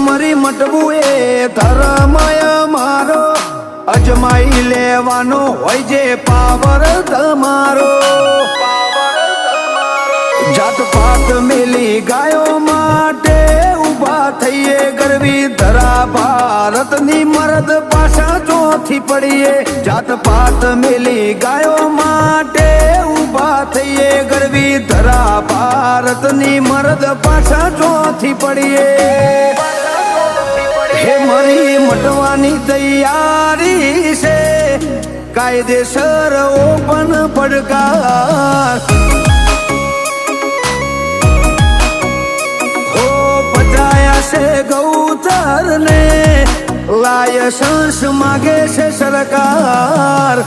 મરી મટવું એ ધર્મય મારો અજમાઈ લેવાનો હોય જે પાવર તમારો જાત પાત મેલી ગાયો માટે ઉભા થઈએ ગરવી ધરા ભારતની મરદ પાછા ચોથી પડીએ જાત પાત મેલી ગાયો માટે ઉભા થઈએ ગરવી ધરા ભારતની મરદ પાછા ચોથી પડીએ હે મરી મટવાની તૈયારી છે કાયદેસર ઓપન પડકાર છે ગૌચર ને લાયસન્સ માગે છે સરકાર